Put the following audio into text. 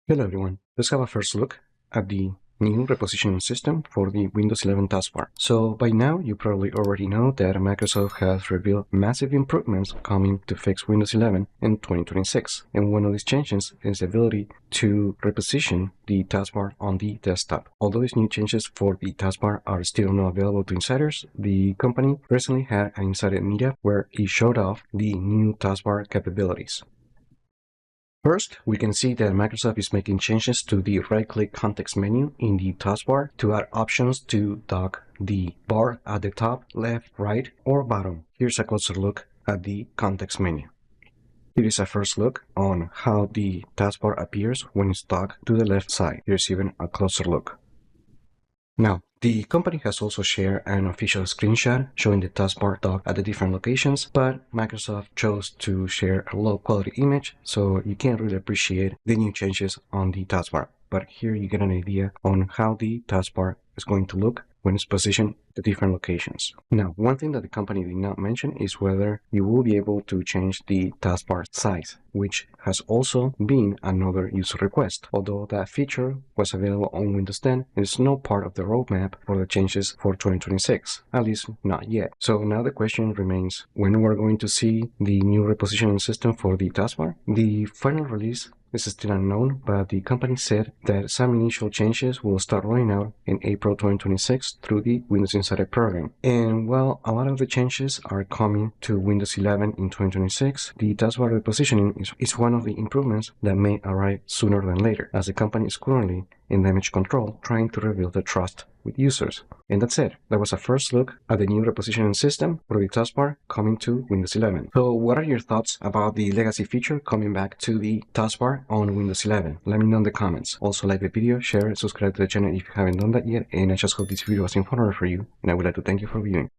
Hello everyone, let's have a first look at the new repositioning system for the Windows 11 taskbar. So by now you probably already know that Microsoft has revealed massive improvements coming to fix Windows 11 in 2026, and one of these changes is the ability to reposition the taskbar on the desktop. Although these new changes for the taskbar are still not available to insiders, the company recently had an insider meetup where it showed off the new taskbar capabilities. First, we can see that Microsoft is making changes to the right-click context menu in the taskbar to add options to dock the bar at the top, left, right, or bottom. Here's a closer look at the context menu. Here is a first look on how the taskbar appears when it's docked to the left side. Here's even a closer look. Now, the company has also shared an official screenshot showing the taskbar docked at the different locations, but Microsoft chose to share a low-quality image, so you can't really appreciate the new changes on the taskbar. But here you get an idea on how the taskbar is going to look when it's positioned at different locations. Now, one thing that the company did not mention is whether you will be able to change the taskbar size, which has also been another user request. Although that feature was available on Windows 10, it is no part of the roadmap for the changes for 2026, at least not yet. So now the question remains, when we're going to see the new repositioning system for the taskbar? The final release is still unknown, but the company said that some initial changes will start rolling out in April 2026 through the Windows Insider program. And while a lot of the changes are coming to Windows 11 in 2026, the taskbar repositioning is one of the improvements that may arrive sooner than later, as the company is currently in damage control trying to rebuild the trust with users. And that's it. That was a first look at the new repositioning system for the taskbar coming to Windows 11. So what are your thoughts about the legacy feature coming back to the taskbar on Windows 11? Let me know in the comments. Also like the video, share, and subscribe to the channel if you haven't done that yet. And I just hope this video was informative for you, and I would like to thank you for viewing.